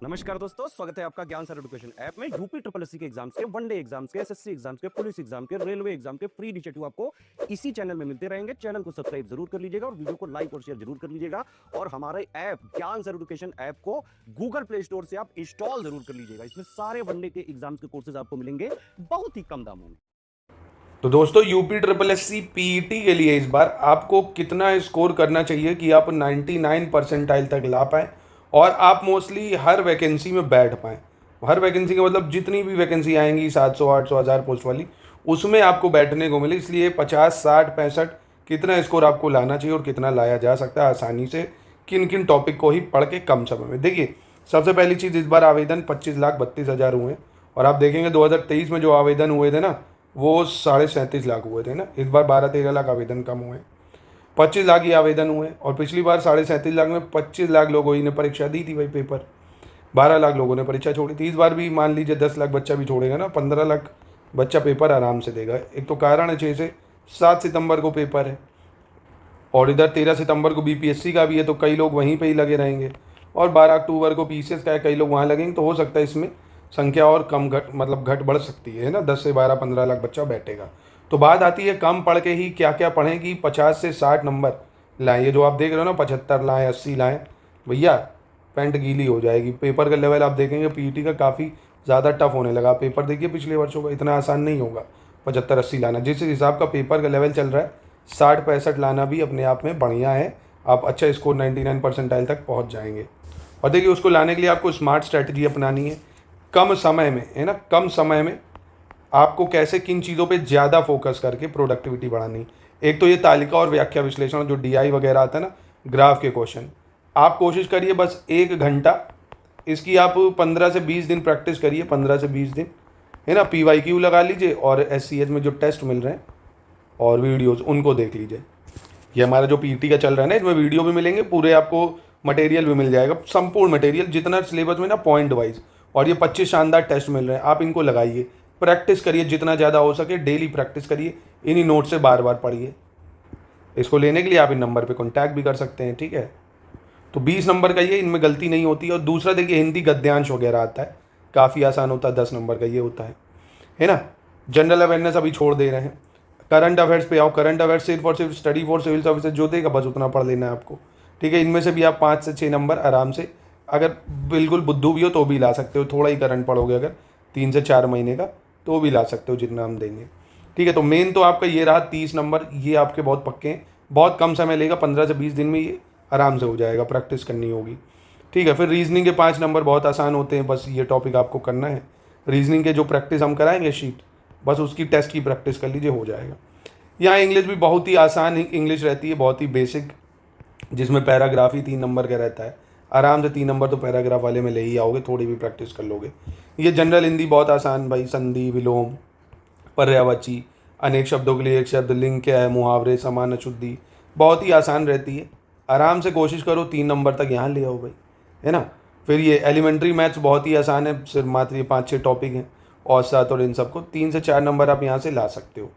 नमस्कार दोस्तों, स्वागत है आपका ज्ञान सर एजुकेशन ऐप में। यूपी ट्रिपल एससी के एग्जाम्स के, वनडे एग्जाम्स के, एसएससी एग्जाम्स के, पुलिस एग्जाम के, रेलवे एग्जाम के फ्री इनिशिएटिव आपको इसी चैनल में मिलते रहेंगे। चैनल को सब्सक्राइब जरूर कर लीजिएगा और वीडियो को लाइक और शेयर जरूर कर लीजिएगा। और हमारे ऐप ज्ञान सर एजुकेशन ऐप को गूगल प्ले स्टोर से आप इंस्टॉल जरूर कर लीजिएगा। इसमें सारे वनडे के एग्जाम्स के कोर्सेज आपको मिलेंगे बहुत ही कम दामों में। तो दोस्तों यूपी ट्रिपल एससी पीईटी के लिए इस बार आपको कितना स्कोर करना चाहिए कि आप 99 परसेंटाइल तक ला पाएँ और आप मोस्टली हर वैकेंसी में बैठ पाएँ। हर वैकेंसी का मतलब जितनी भी वैकेंसी आएंगी 700 800 1000 पोस्ट वाली, उसमें आपको बैठने को मिले। इसलिए 50 60 65 कितना स्कोर आपको लाना चाहिए और कितना लाया जा सकता है आसानी से, किन किन टॉपिक को ही पढ़ के कम समय में। देखिए, सबसे पहली चीज़, इस बार आवेदन 25,32,000 हुए और आप देखेंगे 2023 में जो आवेदन हुए थे ना, वो 37.5 लाख हुए थे ना। इस बार 12-13 लाख आवेदन कम हुए, 25 लाख ही आवेदन हुए। और पिछली बार 37.5 लाख में 25 लाख लोगों ही ने परीक्षा दी थी भाई पेपर, 12 लाख लोगों ने परीक्षा छोड़ी थी। इस बार भी मान लीजिए 10 लाख बच्चा भी छोड़ेगा ना, 15 लाख बच्चा पेपर आराम से देगा। एक तो कारण है 6 से 7 सितंबर को पेपर है और इधर 13 सितंबर को बीपीएससी का भी है, तो कई लोग वहीं पे ही लगे रहेंगे। और 12 अक्टूबर को पीसीएस का है, कई लोग वहाँ लगेंगे। तो हो सकता है इसमें संख्या और कम घट बढ़ सकती है ना, 10 से 12-15 लाख बच्चा बैठेगा। तो बात आती है कम पढ़ के ही क्या क्या पढ़ें कि 50 से 60 नंबर लाएँ। ये जो आप देख रहे हो ना, 75 लाएँ, 80 लाएँ, भैया पैंट गीली हो जाएगी। पेपर का लेवल आप देखेंगे पीईटी का काफ़ी ज़्यादा टफ होने लगा। पेपर देखिए पिछले वर्षों का, इतना आसान नहीं होगा 75-80 लाना। जिस हिसाब का पेपर का लेवल चल रहा है, 60-65 लाना भी अपने आप में बढ़िया है। आप अच्छा स्कोर 99 परसेंटाइल तक पहुंच जाएंगे। और देखिए, उसको लाने के लिए आपको स्मार्ट स्ट्रैटेजी अपनानी है कम समय में, है ना। कम समय में आपको कैसे किन चीज़ों पे ज़्यादा फोकस करके प्रोडक्टिविटी बढ़ानी। एक तो ये तालिका और व्याख्या विश्लेषण, जो डीआई वगैरह आता है ना, ग्राफ के क्वेश्चन, आप कोशिश करिए बस 1 घंटा इसकी आप 15 से 20 दिन प्रैक्टिस करिए, 15 से 20 दिन, है ना। पीवाईक्यू लगा लीजिए और एससीएच में जो टेस्ट मिल रहे हैं और वीडियोस उनको देख लीजिए। ये हमारा जो पीईटी का चल रहा है ना, इसमें वीडियो भी मिलेंगे, पूरे आपको मटेरियल भी मिल जाएगा, संपूर्ण मटेरियल जितना सिलेबस में ना, पॉइंट वाइज। और ये 25 शानदार टेस्ट मिल रहे हैं, आप इनको लगाइए, प्रैक्टिस करिए जितना ज़्यादा हो सके, डेली प्रैक्टिस करिए, इन्हीं नोट से बार बार पढ़िए। इसको लेने के लिए आप इन नंबर पे कांटेक्ट भी कर सकते हैं, ठीक है। तो 20 नंबर का ये, इनमें गलती नहीं होती है। और दूसरा देखिए, हिंदी गद्यांश वगैरह आता है, काफ़ी आसान होता है, 10 नंबर का ये होता है ना। जनरल अवेयरनेस अभी छोड़ दे रहे हैं। करंट अफेयर्स पे आओ, करंट अफेयर्स सिर्फ और सिर्फ स्टडी फॉर सिविल सर्विसेज जो देगा बस उतना पढ़ लेना है आपको, ठीक है। इनमें से भी आप 5 से 6 नंबर आराम से, अगर बिल्कुल बुद्धू भी हो तो भी ला सकते हो। थोड़ा ही करंट पढ़ोगे अगर 3 से 4 महीने का, तो भी ला सकते हो जितना हम देंगे, ठीक है। तो मेन तो आपका ये रहा 30 नंबर, ये आपके बहुत पक्के हैं, बहुत कम समय लेगा, 15 से 20 दिन में ये आराम से हो जाएगा, प्रैक्टिस करनी होगी, ठीक है। फिर रीजनिंग के 5 नंबर बहुत आसान होते हैं, बस ये टॉपिक आपको करना है। रीजनिंग के जो प्रैक्टिस हम कराएंगे शीट, बस उसकी टेस्ट की प्रैक्टिस कर लीजिए, हो जाएगा। यहाँ इंग्लिश भी बहुत ही आसान इंग्लिश रहती है, बहुत ही बेसिक, जिसमें पैराग्राफ ही 3 नंबर का रहता है। आराम से 3 नंबर तो पैराग्राफ वाले में ले ही आओगे, थोड़ी भी प्रैक्टिस कर लोगे। ये जनरल हिंदी बहुत आसान भाई, संधि, विलोम, पर्यायवाची, अनेक शब्दों के लिए एक शब्द, लिंग क्या है, मुहावरे, समान अशुद्धि, बहुत ही आसान रहती है। आराम से कोशिश करो 3 नंबर तक यहाँ ले आओ भाई, है ना। फिर ये एलिमेंट्री मैथ्स बहुत ही आसान है, सिर्फ मात्र ये 5-6 टॉपिक हैं, औसत और इन सबको 3 से 4 नंबर आप यहाँ से ला सकते हो।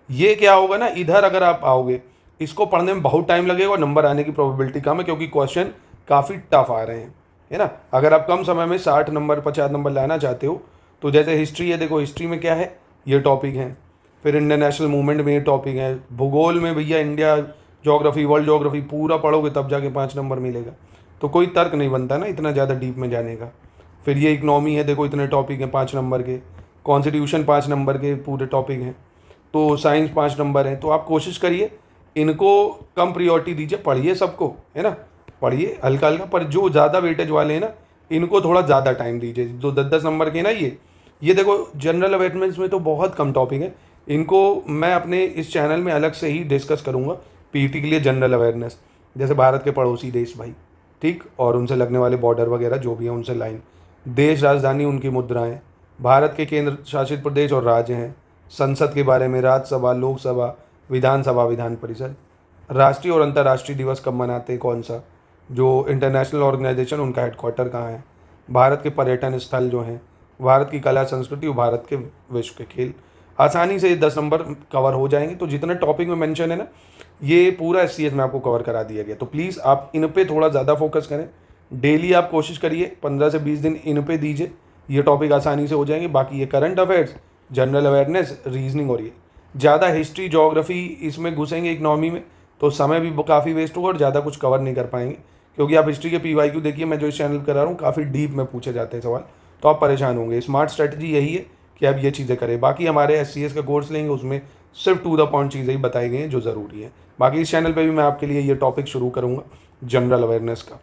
ये क्या होगा ना, इधर अगर आप आओगे, इसको पढ़ने में बहुत टाइम लगेगा और नंबर आने की प्रोबेबिलिटी कम है, क्योंकि क्वेश्चन काफ़ी टफ आ रहे हैं, है ना। अगर आप कम समय में 60 नंबर 50 नंबर लाना चाहते हो, तो जैसे हिस्ट्री है, देखो हिस्ट्री में क्या है, ये टॉपिक हैं। फिर इंटरनेशनल मूवमेंट में ये टॉपिक है। भूगोल में भैया इंडिया ज्योग्राफी, वर्ल्ड ज्योग्राफी पूरा पढ़ोगे तब जाके 5 नंबर मिलेगा। तो कोई तर्क नहीं बनता ना इतना ज़्यादा डीप में जाने का। फिर ये इकनॉमी है, देखो इतने टॉपिक हैं 5 नंबर के। कॉन्स्टिट्यूशन 5 नंबर के पूरे टॉपिक हैं। तो साइंस 5 नंबर हैं। तो आप कोशिश करिए इनको कम प्रियोरिटी दीजिए, पढ़िए सबको, है ना, पढ़िए हल्का हल्का, पर जो ज़्यादा वेटेज वाले हैं ना, इनको थोड़ा ज़्यादा टाइम दीजिए। जो 10-10 नंबर के ना, ये देखो जनरल अवेयरनेस में तो बहुत कम टॉपिक है, इनको मैं अपने इस चैनल में अलग से ही डिस्कस करूँगा। पीईटी के लिए जनरल अवेयरनेस, जैसे भारत के पड़ोसी देश भाई, ठीक, और उनसे लगने वाले बॉर्डर वगैरह जो भी हैं उनसे लाइन, देश राजधानी उनकी मुद्राएं, भारत के केंद्र शासित प्रदेश और राज्य हैं, संसद के बारे में, राज्यसभा, लोकसभा, विधानसभा, विधान परिषद, राष्ट्रीय और अंतर्राष्ट्रीय दिवस कब मनाते हैं, कौन सा, जो इंटरनेशनल ऑर्गेनाइजेशन उनका हेडक्वार्टर कहाँ है, भारत के पर्यटन स्थल जो हैं, भारत की कला संस्कृति और भारत के विश्व के खेल। आसानी से ये 10 नंबर कवर हो जाएंगे। तो जितने टॉपिक में मेंशन है ना, ये पूरा एससीएस में आपको कवर करा दिया गया। तो प्लीज़ आप इन पे थोड़ा ज़्यादा फोकस करें, डेली आप कोशिश करिए 15 से 20 दिन इन पे दीजिए, ये टॉपिक आसानी से हो जाएंगे। बाकी ये current affairs, general awareness, reasoning और ये ज़्यादा हिस्ट्री जोग्राफी इसमें घुसेंगे इकनॉमी में तो समय भी काफ़ी वेस्ट होगा और ज़्यादा कुछ कवर नहीं कर पाएंगे, क्योंकि आप हिस्ट्री के PYQ देखिए, मैं जो इस चैनल पर करा रहा हूँ काफ़ी डीप में पूछे जाते हैं सवाल, तो आप परेशान होंगे। स्मार्ट स्ट्रेटजी यही है कि आप ये चीज़ें करें। बाकी हमारे SCS का कोर्स लेंगे, उसमें सिर्फ टू द पॉइंट चीज़ें ही बताई गई हैं जो ज़रूरी है। बाकी इस चैनल पे भी मैं आपके लिए ये टॉपिक शुरू करूँगा जनरल अवेयरनेस का।